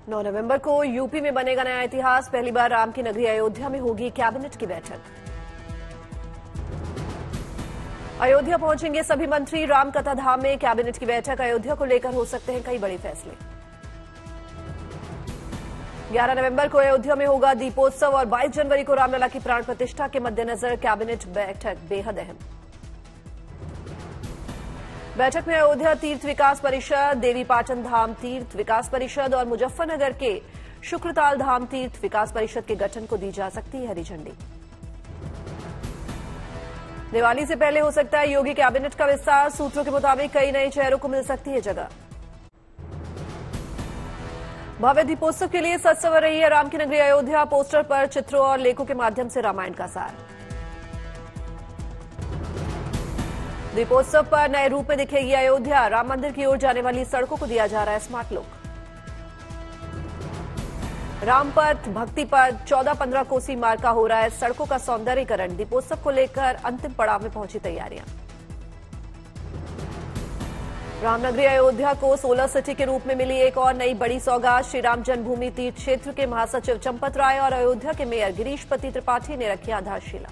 9 नवंबर को यूपी में बनेगा नया इतिहास। पहली बार राम की नगरी अयोध्या में होगी कैबिनेट की बैठक। अयोध्या पहुंचेंगे सभी मंत्री। राम कथा धाम में कैबिनेट की बैठक। अयोध्या को लेकर हो सकते हैं कई बड़े फैसले। 11 नवंबर को अयोध्या में होगा दीपोत्सव और 22 जनवरी को रामलला की प्राण प्रतिष्ठा के मद्देनजर कैबिनेट बैठक बेहद अहम। बैठक में अयोध्या तीर्थ विकास परिषद, देवी पाटन धाम तीर्थ विकास परिषद और मुजफ्फरनगर के शुक्रताल धाम तीर्थ विकास परिषद के गठन को दी जा सकती है हरी झंडी। दिवाली से पहले हो सकता है योगी कैबिनेट का विस्तार। सूत्रों के मुताबिक कई नए चेहरों को मिल सकती है जगह। भव्य दीपोत्सव के लिए सज संवर रही है राम की नगरी अयोध्या। पोस्टर पर चित्रों और लेखों के माध्यम से रामायण का सार। दीपोत्सव पर नए रूप में दिखेगी अयोध्या। राम मंदिर की ओर जाने वाली सड़कों को दिया जा रहा है स्मार्ट लुक। रामपथ, भक्ति पथ, 14-15 कोसी मार्ग का हो रहा है सड़कों का सौंदर्यीकरण। दीपोत्सव को लेकर अंतिम पड़ाव में पहुंची तैयारियां। रामनगरी अयोध्या को सोलर सिटी के रूप में मिली एक और नई बड़ी सौगात। श्री राम जन्मभूमि तीर्थ क्षेत्र के महासचिव चंपत राय और अयोध्या के मेयर गिरीशपति त्रिपाठी ने रखी आधारशिला।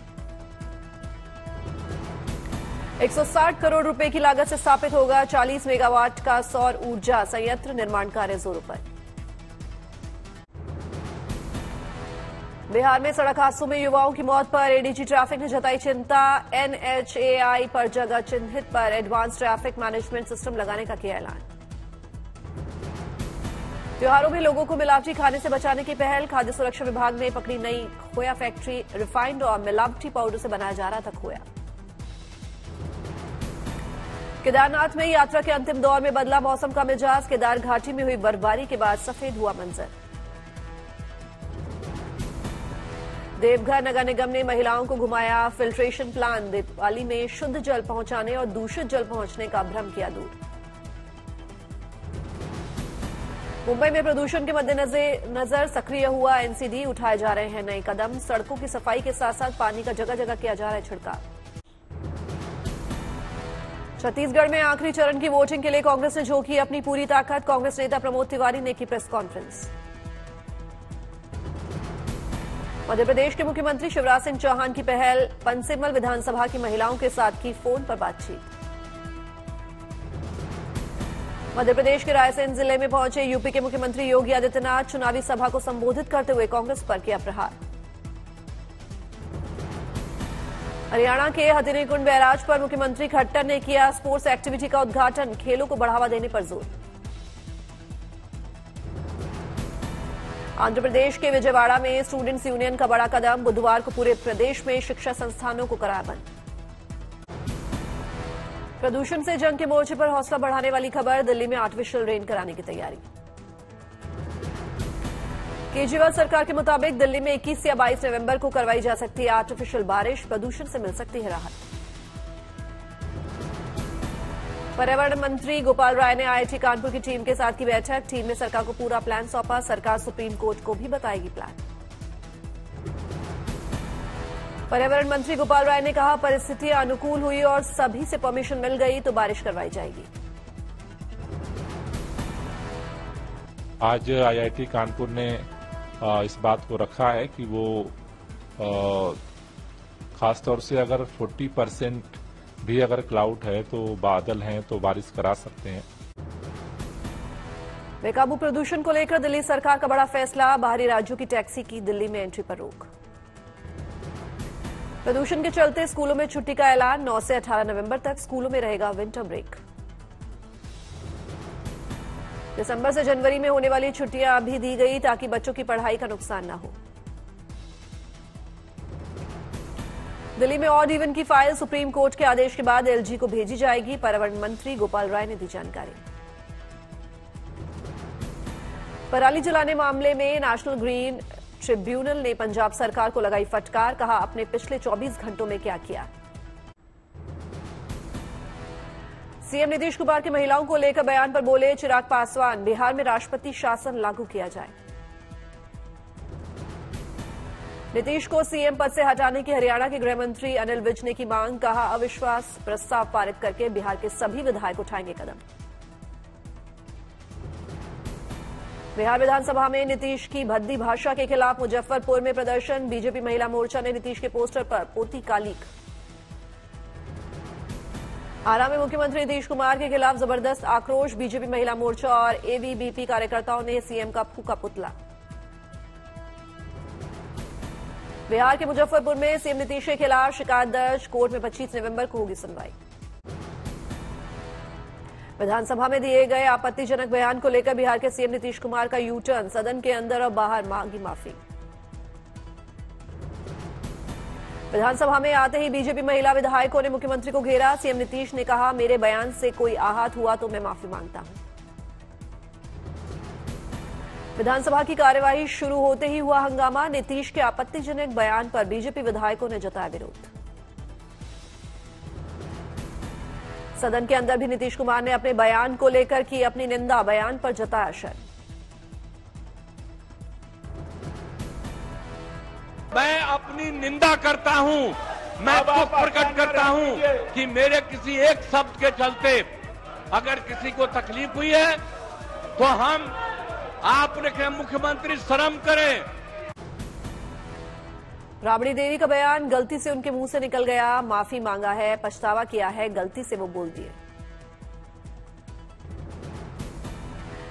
160 करोड़ रुपए की लागत से स्थापित होगा 40 मेगावाट का सौर ऊर्जा संयंत्र। निर्माण कार्य जोरों पर। बिहार में सड़क हादसों में युवाओं की मौत पर एडीजी ट्रैफिक ने जताई चिंता। एनएचएआई पर जगह चिन्हित पर एडवांस ट्रैफिक मैनेजमेंट सिस्टम लगाने का किया ऐलान। त्योहारों में लोगों को मिलावटी खाने से बचाने की पहल। खाद्य सुरक्षा विभाग ने पकड़ी नई खोया फैक्ट्री। रिफाइंड और मिलावटी पाउडर से बनाया जा रहा था खोया। केदारनाथ में यात्रा के अंतिम दौर में बदला मौसम का मिजाज। केदार घाटी में हुई बर्फबारी के बाद सफेद हुआ मंजर। देवघर नगर निगम ने महिलाओं को घुमाया फिल्ट्रेशन प्लान। दिवाली में शुद्ध जल पहुंचाने और दूषित जल पहुंचने का भ्रम किया दूर। मुंबई में प्रदूषण के मद्देनजर सक्रिय हुआ एनसीडी। उठाए जा रहे हैं नए कदम। सड़कों की सफाई के साथ साथ पानी का जगह जगह किया जा रहा है छिड़काव। छत्तीसगढ़ में आखिरी चरण की वोटिंग के लिए कांग्रेस ने झोंकी अपनी पूरी ताकत। कांग्रेस नेता प्रमोद तिवारी ने की प्रेस कॉन्फ्रेंस। मध्य प्रदेश के मुख्यमंत्री शिवराज सिंह चौहान की पहल। पंचमहल विधानसभा की महिलाओं के साथ की फोन पर बातचीत। मध्य प्रदेश के रायसेन जिले में पहुंचे यूपी के मुख्यमंत्री योगी आदित्यनाथ। चुनावी सभा को संबोधित करते हुए कांग्रेस पर किया प्रहार। हरियाणा के हथिनीकुंड बैराज पर मुख्यमंत्री खट्टर ने किया स्पोर्ट्स एक्टिविटी का उद्घाटन। खेलों को बढ़ावा देने पर जोर। आंध्र प्रदेश के विजयवाड़ा में स्टूडेंट्स यूनियन का बड़ा कदम। बुधवार को पूरे प्रदेश में शिक्षा संस्थानों को कराया बंद। प्रदूषण से जंग के मोर्चे पर हौसला बढ़ाने वाली खबर। दिल्ली में आर्टिफिशियल रेन कराने की तैयारी। केजरीवाल सरकार के मुताबिक दिल्ली में 21 या 22 नवंबर को करवाई जा सकती है आर्टिफिशियल बारिश। प्रदूषण से मिल सकती है राहत। पर्यावरण मंत्री गोपाल राय ने आईआईटी कानपुर की टीम के साथ की बैठक। टीम ने सरकार को पूरा प्लान सौंपा। सरकार सुप्रीम कोर्ट को भी बताएगी प्लान। पर्यावरण मंत्री गोपाल राय ने कहा परिस्थितियां अनुकूल हुई और सभी से परमिशन मिल गई तो बारिश करवाई जाएगी। आज आईआईटी कानपुर ने इस बात को रखा है कि वो खासतौर से अगर 40% भी अगर क्लाउड है तो बादल हैं तो बारिश करा सकते हैं। बेकाबू प्रदूषण को लेकर दिल्ली सरकार का बड़ा फैसला। बाहरी राज्यों की टैक्सी की दिल्ली में एंट्री पर रोक। प्रदूषण के चलते स्कूलों में छुट्टी का ऐलान। 9 से 18 नवंबर तक स्कूलों में रहेगा विंटर ब्रेक। दिसंबर से जनवरी में होने वाली छुट्टियां अभी दी गई ताकि बच्चों की पढ़ाई का नुकसान न हो। दिल्ली में ऑड इवन की फाइल सुप्रीम कोर्ट के आदेश के बाद एलजी को भेजी जाएगी। पर्यावरण मंत्री गोपाल राय ने दी जानकारी। पराली जलाने मामले में नेशनल ग्रीन ट्रिब्यूनल ने पंजाब सरकार को लगाई फटकार। कहा आपने पिछले 24 घंटों में क्या किया। सीएम नीतीश कुमार की महिलाओं को लेकर बयान पर बोले चिराग पासवान। बिहार में राष्ट्रपति शासन लागू किया जाए। नीतीश को सीएम पद से हटाने की हरियाणा के गृह मंत्री अनिल विज ने की मांग। कहा अविश्वास प्रस्ताव पारित करके बिहार के सभी विधायक उठाएंगे कदम। बिहार विधानसभा में नीतीश की भद्दी भाषा के खिलाफ मुजफ्फरपुर में प्रदर्शन। बीजेपी महिला मोर्चा ने नीतीश के पोस्टर पर पोती कालिक। आरा में मुख्यमंत्री नीतीश कुमार के खिलाफ जबरदस्त आक्रोश। बीजेपी महिला मोर्चा और एबीवीपी कार्यकर्ताओं ने सीएम का फूका पुतला। बिहार के मुजफ्फरपुर में सीएम नीतीश के खिलाफ शिकायत दर्ज। कोर्ट में 25 नवंबर को होगी सुनवाई। विधानसभा में दिए गए आपत्तिजनक बयान को लेकर बिहार के सीएम नीतीश कुमार का यू टर्न। सदन के अंदर और बाहर मांगी माफी। विधानसभा में आते ही बीजेपी महिला विधायकों ने मुख्यमंत्री को घेरा। सीएम नीतीश ने कहा, मेरे बयान से कोई आहत हुआ तो मैं माफी मांगता हूं। विधानसभा की कार्यवाही शुरू होते ही हुआ हंगामा। नीतीश के आपत्तिजनक बयान पर बीजेपी विधायकों ने जताया विरोध। सदन के अंदर भी नीतीश कुमार ने अपने बयान को लेकर की अपनी निंदा। बयान पर जताया शर्म। मैं अपनी निंदा करता हूं। मैं दुख प्रकट करता हूं कि मेरे किसी एक शब्द के चलते अगर किसी को तकलीफ हुई है तो हम आपने कहा मुख्यमंत्री शर्म करें। राबड़ी देवी का बयान गलती से उनके मुंह से निकल गया। माफी मांगा है, पछतावा किया है, गलती से वो बोल दिए।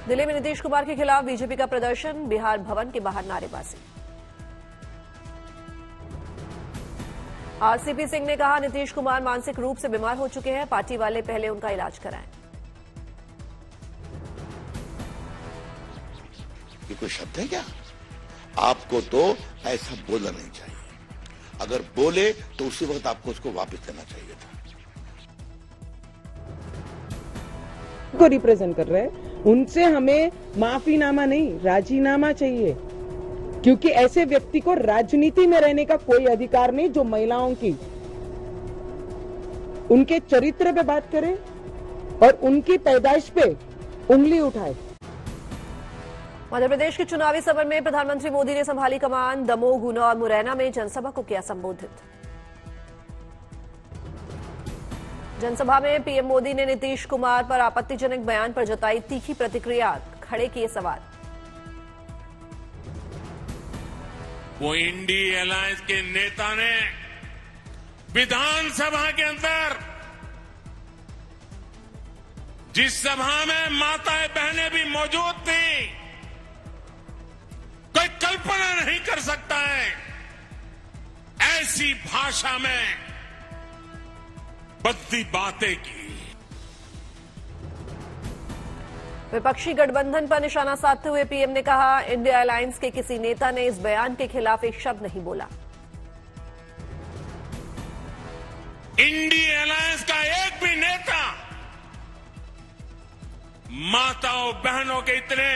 दिल्ली में नीतीश कुमार के खिलाफ बीजेपी का प्रदर्शन। बिहार भवन के बाहर नारेबाजी। आरसीपी सिंह ने कहा, नीतीश कुमार मानसिक रूप से बीमार हो चुके हैं। पार्टी वाले पहले उनका इलाज कराएं। ये कोई शब्द है क्या? आपको तो ऐसा बोलना नहीं चाहिए। अगर बोले तो उसी वक्त आपको उसको वापस लेना चाहिए था। को रिप्रेजेंट कर रहे हैं, उनसे हमें माफीनामा नहीं राजीनामा चाहिए, क्योंकि ऐसे व्यक्ति को राजनीति में रहने का कोई अधिकार नहीं जो महिलाओं की उनके चरित्र पे बात करे और उनकी पैदाइश पे उंगली उठाए। मध्य प्रदेश के चुनावी सभा में प्रधानमंत्री मोदी ने संभाली कमान। दमोह, गुना और मुरैना में जनसभा को किया संबोधित। जनसभा में पीएम मोदी ने नीतीश कुमार पर आपत्तिजनक बयान पर जताई तीखी प्रतिक्रिया। खड़े किए सवाल। वो इंडी अलायंस के नेता ने विधानसभा के अंदर जिस सभा में माताएं बहनें भी मौजूद थी, कोई कल्पना नहीं कर सकता है ऐसी भाषा में बद्दी बातें की। विपक्षी गठबंधन पर निशाना साधते हुए पीएम ने कहा, इंडिया अलायंस के किसी नेता ने इस बयान के खिलाफ एक शब्द नहीं बोला। इंडिया अलायंस का एक भी नेता माताओं बहनों के इतने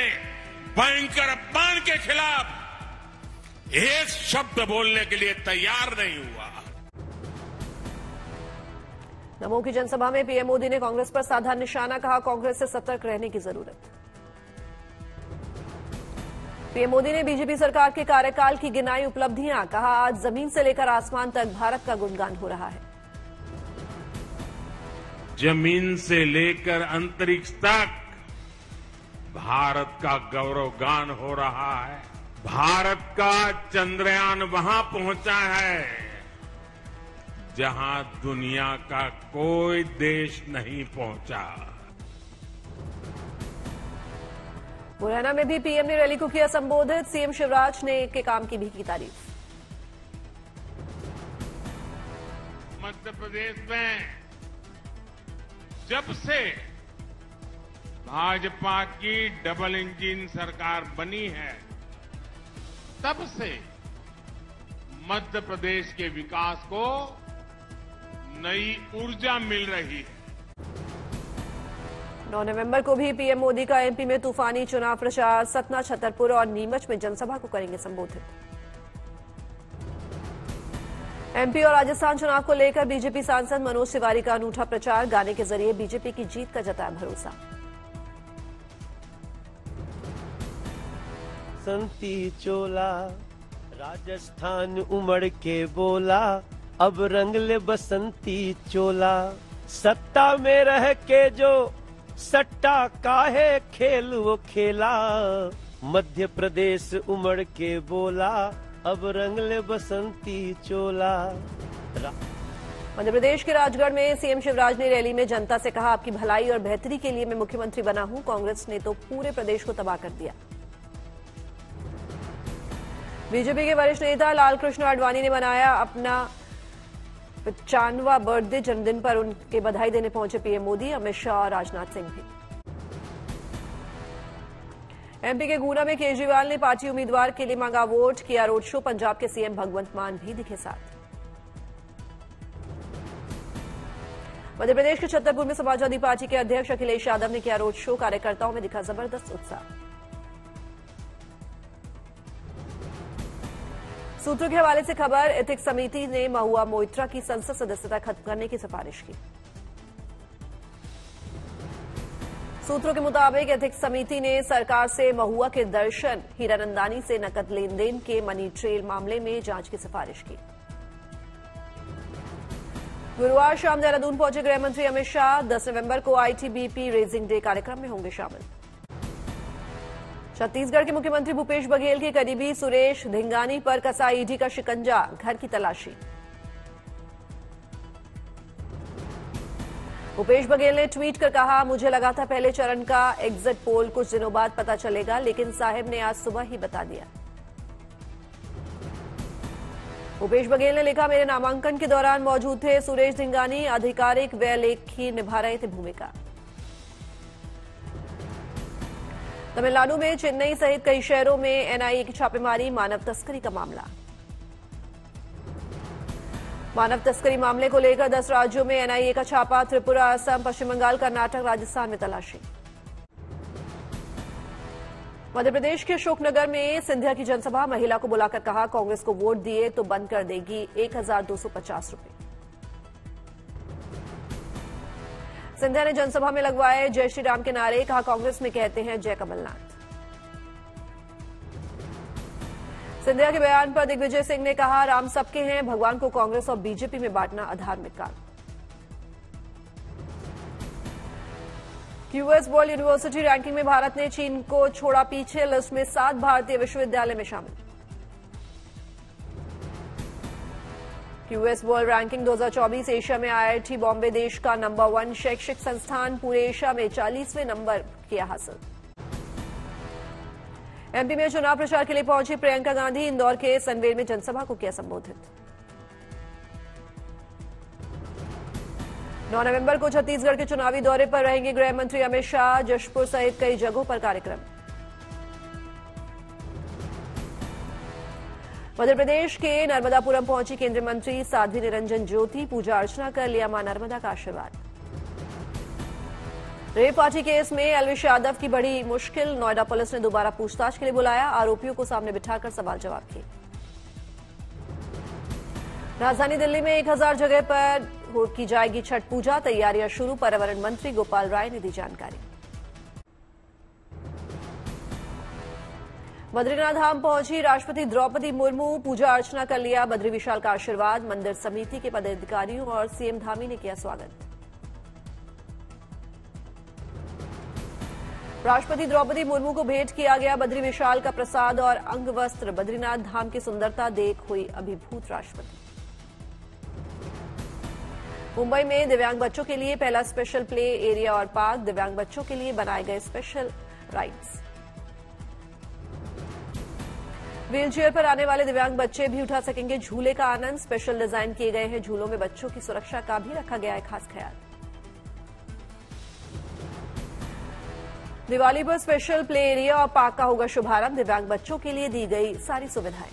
भयंकर अपमान के खिलाफ एक शब्द बोलने के लिए तैयार नहीं हुआ। दमोह की जनसभा में पीएम मोदी ने कांग्रेस पर साधा निशाना। कहा, कांग्रेस से सतर्क रहने की जरूरत। पीएम मोदी ने बीजेपी सरकार के कार्यकाल की गिनाई उपलब्धियां। कहा, आज जमीन से लेकर आसमान तक भारत का गुणगान हो रहा है। जमीन से लेकर अंतरिक्ष तक भारत का गौरवगान हो रहा है। भारत का चंद्रयान वहां पहुंचा है जहां दुनिया का कोई देश नहीं पहुंचा। मुरैना में भी पीएम ने रैली को किया संबोधित। सीएम शिवराज ने के काम की भी की तारीफ। मध्य प्रदेश में जब से भाजपा की डबल इंजन सरकार बनी है, तब से मध्य प्रदेश के विकास को नई ऊर्जा मिल रही है। 9 नवंबर को भी पीएम मोदी का एमपी में तूफानी चुनाव प्रचार। सतना, छतरपुर और नीमच में जनसभा को करेंगे संबोधित। एमपी और राजस्थान चुनाव को लेकर बीजेपी सांसद मनोज तिवारी का अनूठा प्रचार। गाने के जरिए बीजेपी की जीत का जताया भरोसा। बसंती चोला राजस्थान उमड़ के बोला, अब रंग ले बसंती चोला। सत्ता में रह के जो सट्टा काहे खेल वो खेला, मध्य प्रदेश उमड़ के बोला, अब रंग ले बसंती चोला। मध्य प्रदेश के राजगढ़ में सीएम शिवराज ने रैली में जनता से कहा, आपकी भलाई और बेहतरी के लिए मैं मुख्यमंत्री बना हूं, कांग्रेस ने तो पूरे प्रदेश को तबाह कर दिया। बीजेपी के वरिष्ठ नेता लालकृष्ण आडवाणी ने मनाया अपना 95वां बर्थडे। जन्मदिन पर उनके बधाई देने पहुंचे पीएम मोदी, अमित शाह और राजनाथ सिंह भी। एमपी के गुना में केजरीवाल ने पार्टी उम्मीदवार के लिए मांगा वोट, किया रोड शो। पंजाब के सीएम भगवंत मान भी दिखे साथ। मध्य प्रदेश के छतरपुर में समाजवादी पार्टी के अध्यक्ष अखिलेश यादव ने किया रोड शो। कार्यकर्ताओं में दिखा जबरदस्त उत्साह। सूत्रों के हवाले से खबर, एथिक्स समिति ने महुआ मोइत्रा की संसद सदस्यता खत्म करने की सिफारिश की। सूत्रों के मुताबिक एथिक्स समिति ने सरकार से महुआ के दर्शन हीरानंदानी से नकद लेन देन के मनी ट्रेल मामले में जांच की सिफारिश की। गुरुवार शाम देहरादून पहुंचे गृह मंत्री अमित शाह। 10 नवंबर को आईटीबीपी रेजिंग डे कार्यक्रम में होंगे शामिल। छत्तीसगढ़ के मुख्यमंत्री भूपेश बघेल के करीबी सुरेश धिंगानी पर कसा ईडी का शिकंजा, घर की तलाशी। भूपेश बघेल ने ट्वीट कर कहा, मुझे लगा था पहले चरण का एग्जिट पोल कुछ दिनों बाद पता चलेगा, लेकिन साहिब ने आज सुबह ही बता दिया। भूपेश बघेल ने लिखा, मेरे नामांकन के दौरान मौजूद थे सुरेश धिंगानी, आधिकारिक व्यय लेख की निभा रहे थे भूमिका। तमिलनाडु में चेन्नई सहित कई शहरों में एनआईए की छापेमारी, मानव तस्करी का मामला। मानव तस्करी मामले को लेकर 10 राज्यों में एनआईए का छापा। त्रिपुरा, असम, पश्चिम बंगाल, कर्नाटक, राजस्थान में तलाशी। मध्य प्रदेश के अशोकनगर में सिंधिया की जनसभा, महिला को बुलाकर कहा, कांग्रेस को वोट दिए तो बंद कर देगी 1250 रुपए। सिंधिया ने जनसभा में लगवाए जय श्री राम के नारे, कहा कांग्रेस में कहते हैं जय कमलनाथ। सिंधिया के बयान पर दिग्विजय सिंह ने कहा, राम सबके हैं, भगवान को कांग्रेस और बीजेपी में बांटना अधार्मिक काम। क्यूएस वर्ल्ड यूनिवर्सिटी रैंकिंग में भारत ने चीन को छोड़ा पीछे, लिस्ट में 7 भारतीय विश्वविद्यालय में शामिल। क्यूएस वर्ल्ड रैंकिंग 2024 एशिया में आईआईटी बॉम्बे देश का नंबर 1 शैक्षिक संस्थान, पूरे एशिया में 40वें नंबर किया हासिल। एमपी में चुनाव प्रचार के लिए पहुंची प्रियंका गांधी, इंदौर के सनवेल में जनसभा को किया संबोधित। 9 नवंबर को छत्तीसगढ़ के चुनावी दौरे पर रहेंगे गृह मंत्री अमित शाह, जशपुर सहित कई जगहों पर कार्यक्रम। मध्य प्रदेश के नर्मदापुरम पहुंची केंद्रीय मंत्री साध्वी निरंजन ज्योति, पूजा अर्चना कर लिया मां नर्मदा का आशीर्वाद। रेप पार्टी केस में अलविश यादव की बड़ी मुश्किल, नोएडा पुलिस ने दोबारा पूछताछ के लिए बुलाया, आरोपियों को सामने बिठाकर सवाल जवाब किए। राजधानी दिल्ली में 1000 जगह पर की जाएगी छठ पूजा, तैयारियां शुरू, पर्यावरण मंत्री गोपाल राय ने दी जानकारी। बद्रीनाथ धाम पहुंची राष्ट्रपति द्रौपदी मुर्मू, पूजा अर्चना कर लिया बद्री विशाल का आशीर्वाद, मंदिर समिति के पदाधिकारियों और सीएम धामी ने किया स्वागत। राष्ट्रपति द्रौपदी मुर्मू को भेंट किया गया बद्री विशाल का प्रसाद और अंग वस्त्र, बद्रीनाथ धाम की सुंदरता देख हुई अभिभूत राष्ट्रपति। मुंबई में दिव्यांग बच्चों के लिए पहला स्पेशल प्ले एरिया और पार्क, दिव्यांग बच्चों के लिए बनाए गए स्पेशल राइड्स। व्हीलचेयर पर आने वाले दिव्यांग बच्चे भी उठा सकेंगे झूले का आनंद, स्पेशल डिजाइन किए गए हैं झूलों में, बच्चों की सुरक्षा का भी रखा गया है खास ख्याल। दिवाली पर स्पेशल प्ले एरिया और पार्क का होगा शुभारंभ, दिव्यांग बच्चों के लिए दी गई सारी सुविधाएं।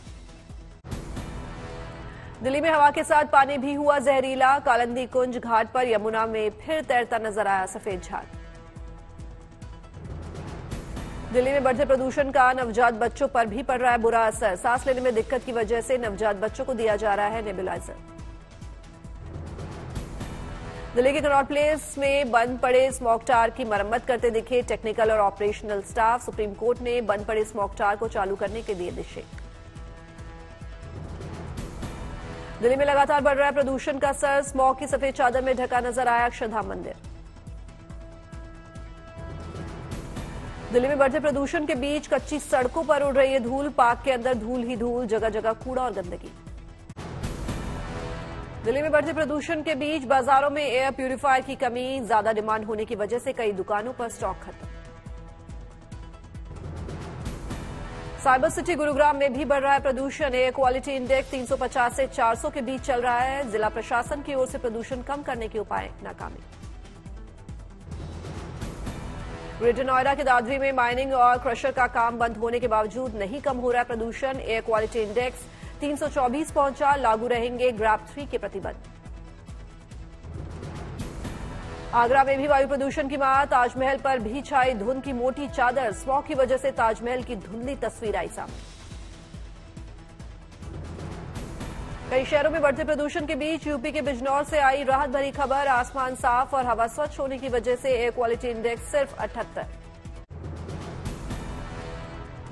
दिल्ली में हवा के साथ पानी भी हुआ जहरीला, कालंदी कुंज घाट पर यमुना में फिर तैरता नजर आया सफेद झाग। दिल्ली में बढ़ते प्रदूषण का नवजात बच्चों पर भी पड़ रहा है बुरा असर, सांस लेने में दिक्कत की वजह से नवजात बच्चों को दिया जा रहा है नेबुलाइजर। दिल्ली के कनॉट प्लेस में बंद पड़े स्मोक टावर की मरम्मत करते दिखे टेक्निकल और ऑपरेशनल स्टाफ, सुप्रीम कोर्ट ने बंद पड़े स्मोक टावर को चालू करने के दिए निर्देश। दिल्ली में लगातार बढ़ रहा है प्रदूषण का असर, स्मॉग की सफेद चादर में ढका नजर आया अक्षरधाम मंदिर। दिल्ली में बढ़ते प्रदूषण के बीच कच्ची सड़कों पर उड़ रही है धूल। पार्क के अंदर धूल ही धूल, जगह जगह कूड़ा और गंदगी। दिल्ली में बढ़ते प्रदूषण के बीच बाजारों में एयर प्यूरिफायर की कमी। ज्यादा डिमांड होने की वजह से कई दुकानों पर स्टॉक खत्म। साइबर सिटी गुरुग्राम में भी बढ़ रहा है प्रदूषण। एयर क्वालिटी इंडेक्स 350 से 400 के बीच चल रहा है। जिला प्रशासन की ओर से प्रदूषण कम करने के उपाय नाकामी। ग्रेटर नोएडा के दादरी में माइनिंग और क्रशर का काम बंद होने के बावजूद नहीं कम हो रहा है प्रदूषण। एयर क्वालिटी इंडेक्स 324 पहुंचा। लागू रहेंगे ग्रैप 3 के प्रतिबंध। आगरा में भी वायु प्रदूषण की मार। ताजमहल पर भी छाई धुंध की मोटी चादर। स्मॉग की वजह से ताजमहल की धुंधली तस्वीर आई सामने। कई शहरों में बढ़ते प्रदूषण के बीच यूपी के बिजनौर से आई राहत भरी खबर। आसमान साफ और हवा स्वच्छ होने की वजह से एयर क्वालिटी इंडेक्स सिर्फ 78।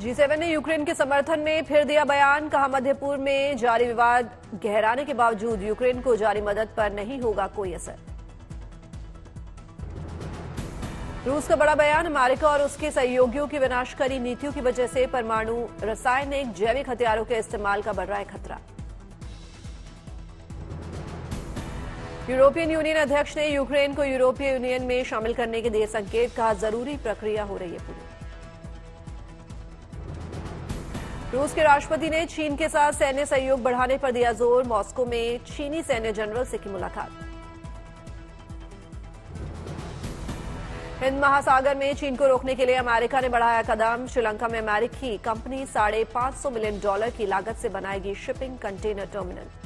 G7 ने यूक्रेन के समर्थन में फिर दिया बयान। कहा मध्यपूर्व में जारी विवाद गहराने के बावजूद यूक्रेन को जारी मदद पर नहीं होगा कोई असर। रूस का बड़ा बयान। अमेरिका और उसके सहयोगियों की विनाशकारी नीतियों की वजह से परमाणु, रासायनिक, जैविक हथियारों के इस्तेमाल का बढ़ रहा है खतरा। यूरोपियन यूनियन अध्यक्ष ने यूक्रेन को यूरोपीय यूनियन में शामिल करने के दिए संकेत। कहा जरूरी प्रक्रिया हो रही है पूरी। रूस के राष्ट्रपति ने चीन के साथ सैन्य सहयोग बढ़ाने पर दिया जोर। मॉस्को में चीनी सैन्य जनरल से की मुलाकात। हिंद महासागर में चीन को रोकने के लिए अमेरिका ने बढ़ाया कदम। श्रीलंका में अमेरिकी कंपनी $550 मिलियन की लागत से बनाएगी शिपिंग कंटेनर टर्मिनल।